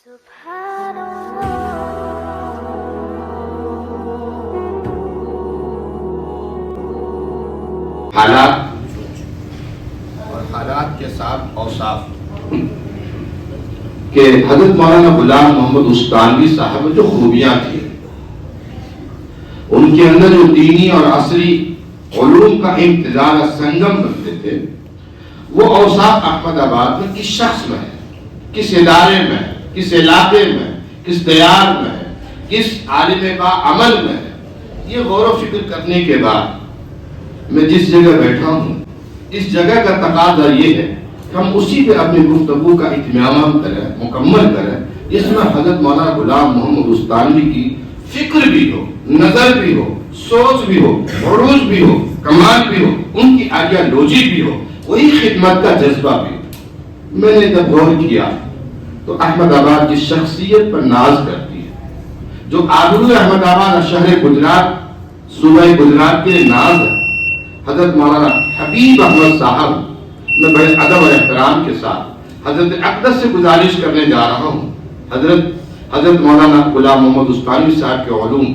حالات اور حالات کے ساتھ اوصاف کہ حضرت مولانا غلام محمد استانوی صاحب جو خوبیاں تھیں ان کے اندر جو دینی اور عصری علوم کا امتزاج سنگم بنتے تھے، وہ اوصاف احمد آباد میں کس شخص میں ہے، کس ادارے میں ہے، کس علاقے میں ہے، کس دیار میں ہے، کس عالم با عمل میں ہے. یہ غور و فکر کرنے کے بعد میں جس جگہ بیٹھا ہوں، اس جگہ کا تقاضا یہ ہے کہ ہم اسی پہ اپنی گفتگو کا اتمام کریں، مکمل کریں، جس میں حضرت مولانا غلام محمد استانوی کی فکر بھی ہو، نظر بھی ہو، سوچ بھی ہو، عروج بھی ہو، کمال بھی ہو، ان کی آئیڈیالوجی بھی ہو، وہی خدمت کا جذبہ بھی ہو. میں نے جب غور کیا تو احمد آباد کی شخصیت پر ناز کرتی ہے، جو آبرو احمد آباد شہر گجرات، صوبہ گجرات کے ناز ہے. حضرت مولانا حبیب احمد صاحب، میں بڑے ادب اور احترام کے ساتھ حضرت اقدس سے گزارش کرنے جا رہا ہوں، حضرت مولانا غلام محمد استانوی صاحب کے علوم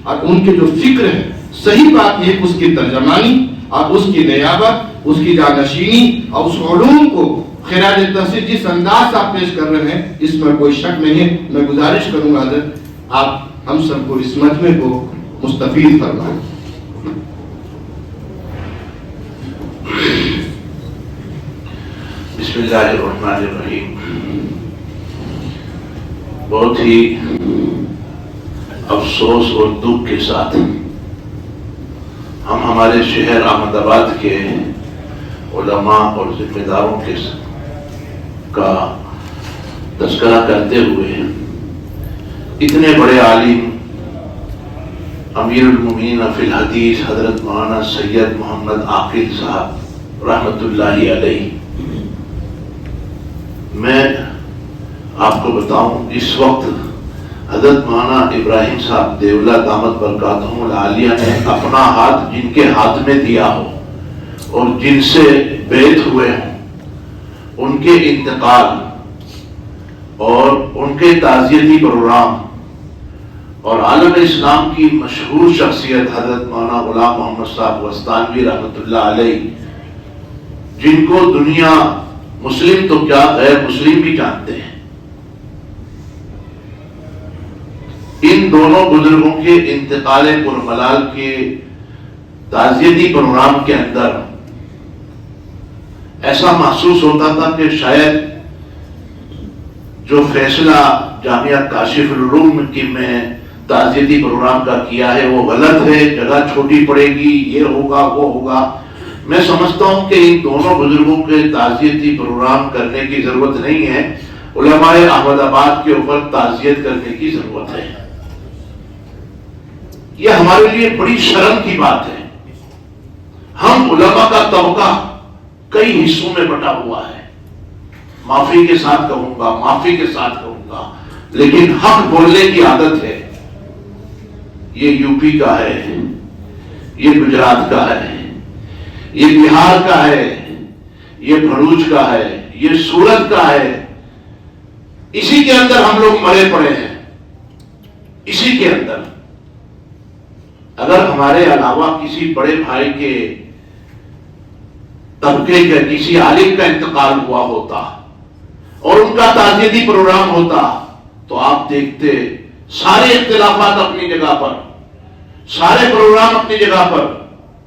اور ان کے جو فکر ہے، صحیح بات یہ اس کی ترجمانی اور اس کی نیابت، اس کی جانشینی اور اس علوم کو خراج تحسین جس انداز سے آپ پیش کر رہے ہیں، اس میں کوئی شک نہیں ہے. میں گزارش کروں گا حضرت آپ ہم سب کو اس مجمع کو مستفید فرمائیں. بسم اللہ الرحمن الرحیم. بہت ہی افسوس اور دکھ کے ساتھ ہم ہمارے شہر احمد آباد کے علماء اور ذمہ داروں کا تذکرہ کرتے ہوئے اتنے بڑے عالم امیر المومنین فی الحدیث حضرت مولانا سید محمد عاقل صاحب رحمۃ اللہ علیہ، میں آپ کو بتاؤں اس وقت حضرت مولانا ابراہیم صاحب دیولہ دامت برکاتہم العالیہ نے اپنا ہاتھ جن کے ہاتھ میں دیا ہو اور جن سے بیعت ہوئے ہوں، ان کے انتقال اور ان کے تعزیتی پروگرام اور عالم اسلام کی مشہور شخصیت حضرت مولانا غلام محمد صاحب وستانوی رحمۃ اللہ علیہ، جن کو دنیا مسلم تو کیا غیر مسلم بھی جانتے ہیں، ان دونوں بزرگوں کے انتقال پرملال کے تعزیتی پروگرام کے اندر ایسا محسوس ہوتا تھا کہ شاید جو فیصلہ جامعہ کاشف العلوم کی میں تعزیتی پروگرام کا کیا ہے وہ غلط ہے، جگہ چھوٹی پڑے گی، یہ ہوگا وہ ہوگا. میں سمجھتا ہوں کہ ان دونوں بزرگوں کے تعزیتی پروگرام کرنے کی ضرورت نہیں ہے، علماء احمد آباد کے اوپر تعزیت کرنے کی ضرورت ہے. یہ ہمارے لیے بڑی شرم کی بات ہے. ہم علماء کا طبقہ کئی حصوں میں بٹا ہوا ہے، معافی کے ساتھ کہوں گا، لیکن حق بولنے کی عادت ہے. یہ یو پی کا ہے، یہ گجرات کا ہے، یہ بہار کا ہے، یہ بھروچ کا ہے، یہ سورت کا ہے. اسی کے اندر ہم لوگ مرے پڑے ہیں. اسی کے اندر اگر ہمارے علاوہ کسی بڑے بھائی کے طبقے کا کسی عالم کا انتقال ہوا ہوتا اور ان کا تعزیتی پروگرام ہوتا تو آپ دیکھتے سارے اختلافات اپنی جگہ پر، سارے پروگرام اپنی جگہ پر،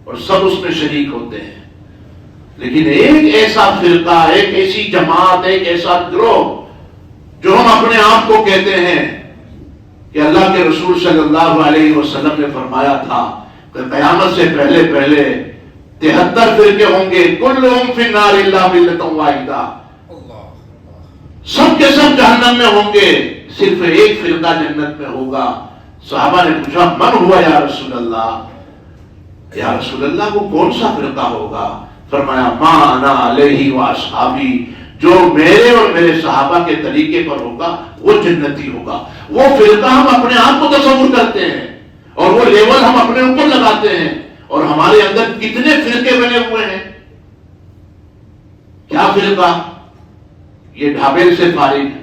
اور سب اس میں شریک ہوتے ہیں. لیکن ایک ایسا فرقہ، ایک ایسی جماعت، ایک ایسا گروہ جو ہم اپنے آپ کو کہتے ہیں کہ اللہ کے رسول صلی اللہ علیہ وسلم نے فرمایا تھا کہ قیامت سے پہلے 73 فرقے ہوں گے، کلہم فی النار الا ملۃ واحدہ، سب کے سب جہنم میں ہوں گے، صرف ایک فرقہ جنت میں ہوگا. صحابہ نے پوچھا من ہوا یا رسول اللہ، یا رسول اللہ وہ کون سا فرقہ ہوگا؟ فرمایا ما انا علیہ و اصحابی، جو میرے اور میرے صحابہ کے طریقے پر ہوگا وہ جنتی ہوگا. وہ فرقہ ہم اپنے آپ کو تصور کرتے ہیں اور وہ لیول ہم اپنے اوپر لگاتے ہیں، اور ہمارے اندر کتنے فرقے بنے ہوئے ہیں. کیا فرقہ؟ یہ ڈھابے سے فارغ ہے،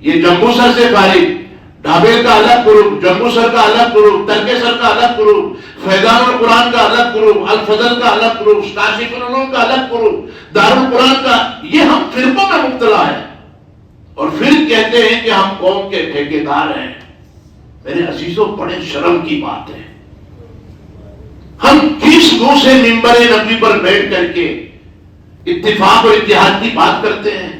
یہ جمبو سر سے فارغ، ڈھابیل کا الگ گروپ، جمبو سر کا الگ گروپ، ترکے سر کا الگ گروپ، فیضان القرآن کا الگ گروپ، الفضل کا الگ گروپ، کاشف العلوم کا الگ گروپ، دارالقرآن کا، یہ ہم فرقوں میں مبتلا ہیں اور پھر کہتے ہیں کہ ہم قوم کے ٹھیکیدار ہیں۔ میرے عزیزوں، بڑے شرم کی بات ہے، ہم کس منہ سے منبر نبوی پر بیٹھ کر کے اتفاق اور اتحاد کی بات کرتے ہیں؟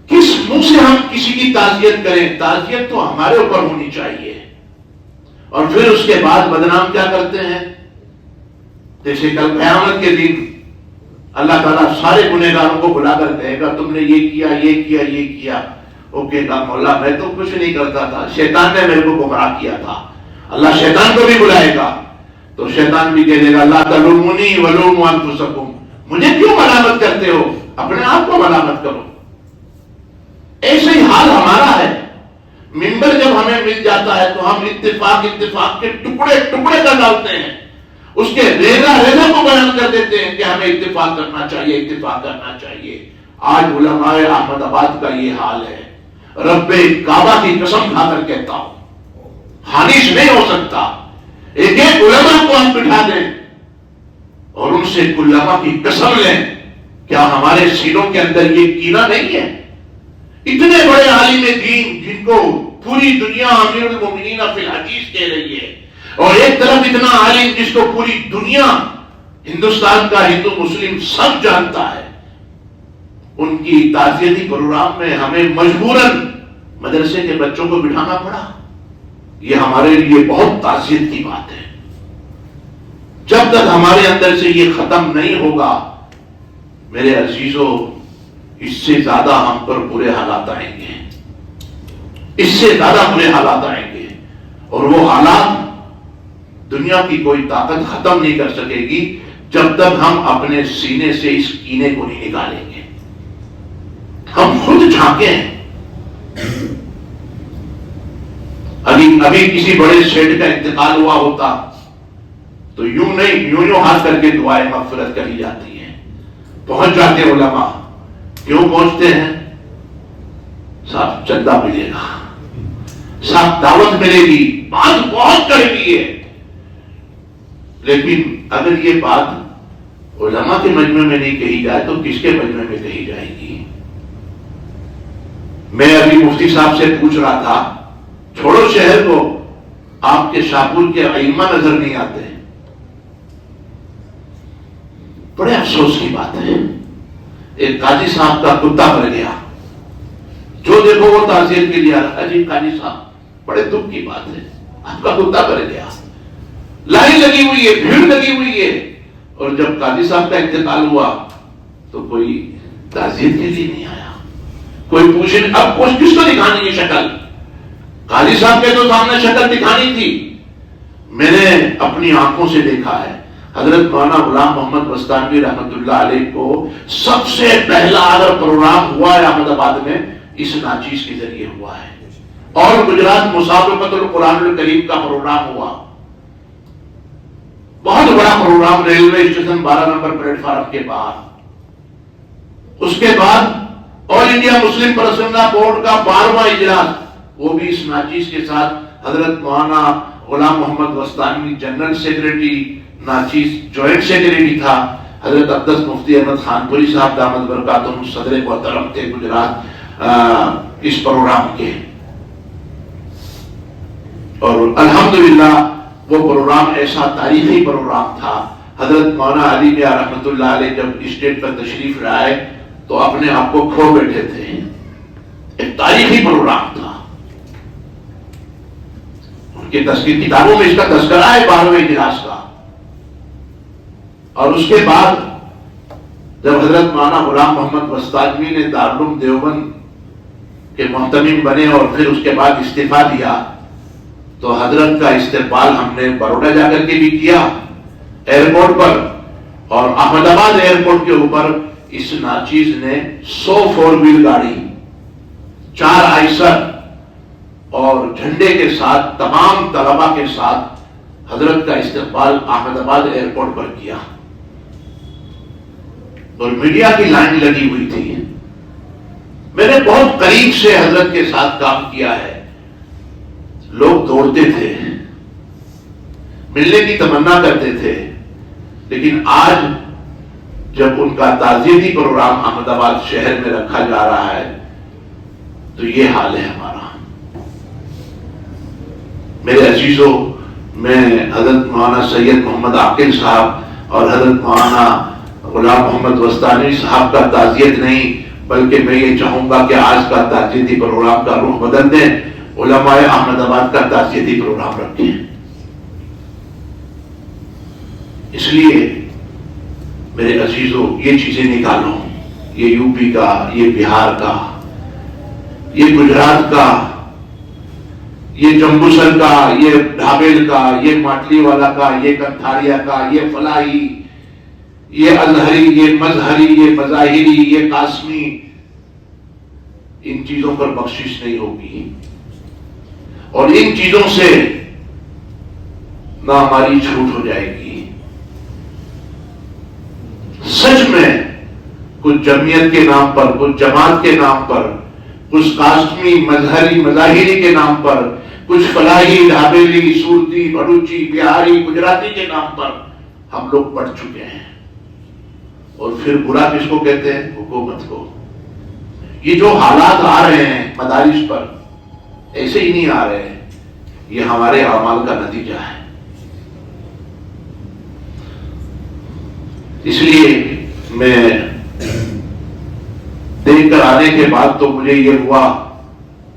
کس منہ سے ہم کسی کی تعزیت کریں؟ تعزیت تو ہمارے اوپر ہونی چاہیے، اور پھر اس کے بعد بدنام کیا کرتے ہیں؟ جیسے کل قیامت کے دن اللہ تعالیٰ سارے گنہگاروں کو بلا کر کہے گا تم نے یہ کیا، یہ کیا، یہ کیا۔ وہ کہے گا مولا میں تو کچھ نہیں کرتا تھا، شیطان نے میرے کو گمراہ کیا تھا۔ اللہ شیطان کو بھی بلائے گا تو شیطان بھی کہے گا لا تلومونی ولوموا انفسکم، مجھے کیوں ملامت کرتے ہو، اپنے آپ کو ملامت کرو۔ ایسے ہی حال ہمارا ہے، منبر جب ہمیں مل جاتا ہے تو ہم اتفاق کے ٹکڑے ٹکڑے کر ڈالتے ہیں، اس کے ریزہ ریزہ کو بیان کر دیتے ہیں کہ ہمیں اتفاق کرنا چاہیے، اتفاق کرنا چاہیے۔ آج علماء احمد آباد کا یہ حال ہے، رب کعبہ کی قسم کھا کر کہتا ہوں حانش نہیں ہو سکتا، ایک ایک علماء کو ہم بٹھا دیں اور ان سے علماء کی قسم لیں، کیا ہمارے سینوں کے اندر یہ کینہ نہیں ہے؟ اتنے بڑے عالم دین جن کو پوری دنیا امیر المومنین فی الحدیث کہہ رہی ہے، اور ایک طرف اتنا عالم جس کو پوری دنیا ہندوستان کا ہندو مسلم سب جانتا ہے، ان کی تعزیتی پروگرام میں ہمیں مجبوراً مدرسے کے بچوں کو بٹھانا پڑا۔ یہ ہمارے لیے بہت تعزیت کی بات ہے۔ جب تک ہمارے اندر سے یہ ختم نہیں ہوگا میرے عزیزوں، اس سے زیادہ ہم پر برے حالات آئیں گے، اس سے زیادہ برے حالات آئیں گے، اور وہ حالات دنیا کی کوئی طاقت ختم نہیں کر سکے گی جب تک ہم اپنے سینے سے اس کینے کو نہیں نکالیں گے۔ ہم خود جھانکیں۔ ابھی کسی بڑے شیٹ کا انتقال ہوا ہوتا تو یوں نہیں، یوں ہاتھ کر کے دعائیں مغفرت کری جاتی ہیں، پہنچ جاتے علماء۔ کیوں پہنچتے ہیں؟ صاحب چندہ ملے گا، صاحب دعوت ملے گی، بات بہت قریبی ہے۔ لیکن اگر یہ بات علماء کے مجمع میں نہیں کہی جائے تو کس کے مجمع میں کہی جائے گی؟ میں ابھی مفتی صاحب سے پوچھ رہا تھا، چھوڑو شہر کو، آپ کے شاہپور کے ائمہ نظر نہیں آتے۔ بڑے افسوس کی بات ہے، ایک قاضی صاحب کا کتا مر گیا، جو دیکھو وہ تعزیت کے لیے آ رہا ہے۔ جی قاضی صاحب بڑے دکھ کی بات ہے، آپ کا کتا مر گیا، لائن لگی ہوئی ہے، بھیڑ لگی ہوئی ہے، اور جب قاضی صاحب کا انتقال ہوا تو کوئی تعزیت کے لیے نہیں آیا، کوئی پوچھے۔ اب کس کو دکھانی ہے شکل؟ قاضی صاحب کے تو سامنے شکل دکھانی تھی۔ میں نے اپنی آنکھوں سے دیکھا ہے، حضرت مولانا غلام محمد بستانوی رحمۃ اللہ علیہ کو سب سے پہلا اگر پروگرام ہوا ہے احمد آباد میں، اس ناچیز کے ذریعے ہوا ہے، اور گجرات مسابقۃ القرآن الکریم کا پروگرام ہوا، بہت بڑا programme, railway station 12 number platform کے باہر۔ اس کے بعد all India Muslim personal board کا 12واں اجلاس، وہ بھی اس ناچیز کے ساتھ، حضرت مولانا غلام محمد بستانوی جنرل سیکریٹری، ناچیز جوائنٹ سیکریٹری تھا، حضرت اقدس مفتی احمد خانپوری صاحب دامت برکاتہم صدر محترم تھے گجرات اس پروگرام کے، اور الحمدللہ وہ پروگرام ایسا تاریخی پروگرام تھا۔ حضرت مولانا علی میاں رحمۃ اللہ علیہ جب اسٹیج پر تشریف لائے تو اپنے آپ کو کھو بیٹھے تھے، ایک تاریخی پروگرام تھا، ان کے تذکیر کتابوں میں اس کا تذکرہ ہے 12ویں اجلاس کا۔ اور اس کے بعد جب حضرت مولانا غلام محمد بستانوی نے دارالعلوم دیوبند کے محتمم بنے اور پھر اس کے بعد استعفیٰ دیا تو حضرت کا استقبال ہم نے بروڈا جا کر کے بھی کیا ایئرپورٹ پر، اور احمد آباد ایئرپورٹ کے اوپر اس ناچیز نے 100 4 ویل گاڑی، 4 آئسر اور جھنڈے کے ساتھ تمام طلباء کے ساتھ حضرت کا استقبال احمد آباد ایئرپورٹ پر کیا، اور میڈیا کی لائن لگی ہوئی تھی۔ میں نے بہت قریب سے حضرت کے ساتھ کام کیا ہے. لوگ دوڑتے تھے, ملنے کی تمنا کرتے تھے, لیکن آج جب ان کا تعزیتی پروگرام احمد آباد شہر میں رکھا جا رہا ہے تو یہ حال ہے ہمارا. میرے عزیزوں, میں حضرت مولانا سید محمد عاقل صاحب اور حضرت مولانا غلام محمد وستانی صاحب کا تعزیت نہیں, بلکہ میں یہ چاہوں گا کہ آج کا تعزیتی پروگرام کا رخ بدل دیں, علماء احمد آباد کا تعزیتی پروگرام رکھیں. اس لیے میرے عزیزوں, یہ چیزیں نکالو, یہ یو پی کا, یہ بہار کا, یہ گجرات کا, یہ جمبوسر کا, یہ ڈھابیل کا, یہ ماٹلی والا کا, یہ کنتھاریا کا, یہ فلاحی, یہ ازہری, یہ مظہری, یہ مظاہری, یہ قاسمی, ان چیزوں پر بخشش نہیں ہوگی. اور ان چیزوں سے نہ ہماری چھوٹ ہو جائے گی. سچ میں کچھ جمعیت کے نام پر, کچھ جماعت کے نام پر, کچھ قاسمی, مظہری, مظاہری کے نام پر, کچھ فلاحی, ڈھابیلی, سورتی, بھڑوچی, بہاری, گجراتی کے نام پر ہم لوگ بڑھ چکے ہیں. اور پھر برا کس کو کہتے ہیں؟ حکومت کو. یہ جو حالات آ رہے ہیں مدارس پر, ایسے ہی نہیں آ رہے ہیں, یہ ہمارے اعمال کا نتیجہ ہے. اس لیے میں دیکھ کر آنے کے بعد تو مجھے یہ ہوا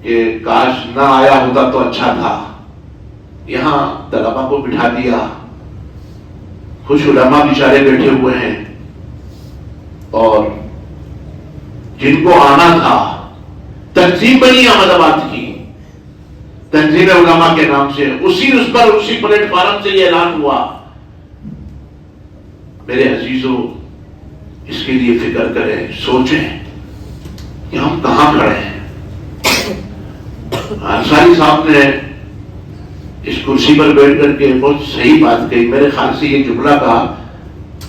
کہ کاش نہ آیا ہوتا تو اچھا تھا. یہاں طلبا کو بٹھا دیا, کچھ علماء بیچارے بیٹھے ہوئے ہیں, اور جن کو آنا تھا, تنظیم بنی احمد آباد کی, تنظیم علماء کے نام سے, اسی پلیٹ فارم سے یہ اعلان ہوا. میرے عزیزوں, اس کے لیے فکر کریں, سوچیں کہ ہم کہاں کھڑے ہیں. انصاری صاحب نے اس کرسی پر بیٹھ کر کے بہت صحیح بات کہی. میرے خیال سے یہ جملہ کہا,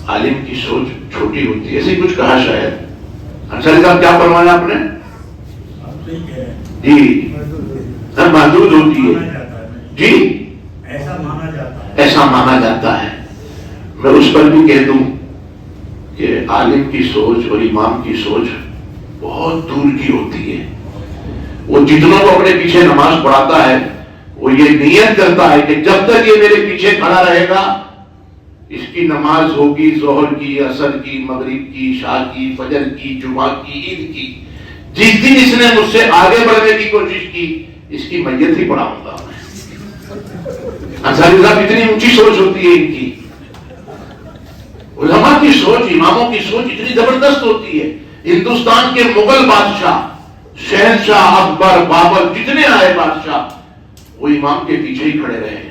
عالم کی سوچ چھوٹی ہوتی ہے, ایسے ہی کچھ کہا شاید. انصاری صاحب کیا فرمایا آپ نے؟ جی, محدود ہوتی ہے. جی, ایسا مانا جاتا ہے. میں اس پر بھی کہہ دوں کہ عالم کی سوچ اور امام کی سوچ بہت دور کی ہوتی ہے. وہ جتنوں کو اپنے پیچھے نماز پڑھاتا ہے, وہ یہ نیت کرتا ہے کہ جب تک یہ میرے پیچھے کھڑا رہے گا, اس کی نماز ہوگی ظہر کی, عصر کی, مغرب کی, عشاء کی, فجر کی, جمعہ کی, عید کی, جس دن اس نے مجھ سے آگے بڑھنے کی کوشش کی, اس کی میت ہی پڑھاؤں گا. انصاری صاحب, اتنی اونچی سوچ ہوتی ہے ان کی. علماء کی سوچ, اماموں کی سوچ اتنی زبردست ہوتی ہے. ہندوستان کے مغل بادشاہ, شہنشاہ اکبر, بابر, جتنے آئے بادشاہ, وہ امام کے پیچھے ہی کھڑے رہے,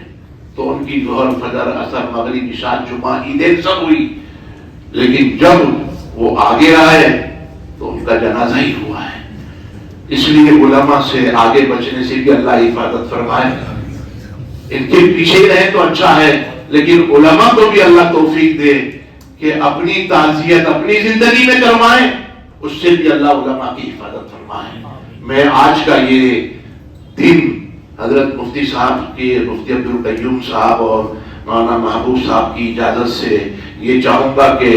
تو ان کی ظہر, فجر, عصر, مغرب, عشاء, جمعہ, عیدیں سب ہوئی. لیکن جب وہ آگے آئے تو ان کا جنازہ ہی ہوا ہے. اس لیے علماء سے آگے بچنے سے بھی اللہ حفاظت فرمائے. ان کے پیچھے ہی رہے تو اچھا ہے, لیکن علماء کو بھی اللہ توفیق دے کہ اپنی تعزیت اپنی زندگی میں کروائیں, اس سے بھی اللہ علماء کی حفاظت فرمائے. میں آج کا یہ دن حضرت مفتی صاحب کے, مفتی عبد القیوم صاحب اور مولانا محبوب صاحب کی اجازت سے یہ چاہوں گا کہ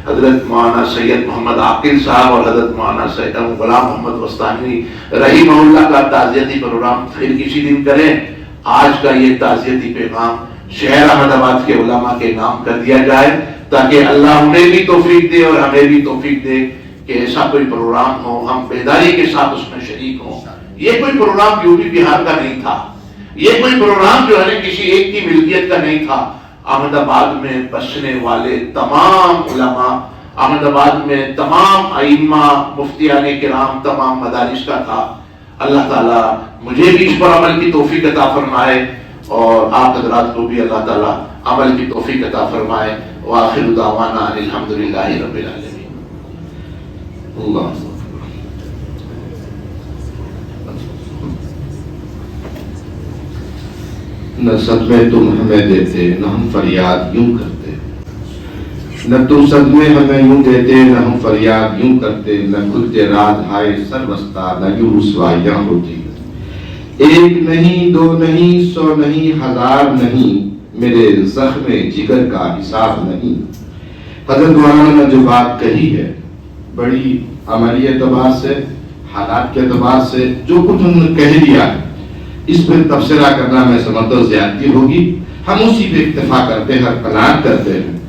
حضرت مولانا سید محمد عاقل صاحب اور حضرت مولانا سید غلام محمد وستانی رحمہ اللہ کا تعزیتی پروگرام پھر کسی دن کریں. آج کا یہ تعزیتی پیغام شہر احمد آباد کے علماء کے نام کر دیا جائے, تاکہ اللہ انہیں بھی توفیق دے اور ہمیں بھی توفیق دے کہ ایسا کوئی پروگرام ہو, ہم بیداری کے ساتھ اس میں شریک ہوں. یہ کوئی پروگرام یو پی بہار کا نہیں تھا, یہ کوئی پروگرام جو ہے کسی ایک کی ملکیت کا نہیں تھا. احمد آباد میں بسنے والے تمام علماء, احمد آباد میں تمام ائمہ, مفتیان کرام, تمام مدارس کا تھا. اللہ تعالیٰ مجھے بھی اس پر عمل کی توفیق عطا فرمائے, اور آپ حضرات کو بھی اللہ تعالیٰ عمل کی توفیق عطا فرمائے. وآخر دعوانا الحمدللہ رب العالمین. اللہ نہ صدمے تم ہمیں دیتے, نہ ہم فریاد یوں کرتے. نہ تم صدمے ہمیں یوں دیتے، نہ ہم فریاد یوں کرتے، نہ کھلتے راز ہائے سر وسطا، نہ یوں رسوائیاں ہوتی۔ ایک نہیں، دو نہیں، 100 نہیں، 1000 نہیں، میرے زخم جگر کا حساب نہیں۔ حضرت مولانا نے جو بات کہی ہے بڑی عملی اعتبار سے، حالات کے اعتبار سے جو کچھ انہوں نے کہہ دیا ہے، اس پہ تبصرہ کرنا میں سمجھتا ہوں زیادتی ہوگی۔ ہم اسی پہ اکتفا کرتے ہیں، قناعت کرتے ہیں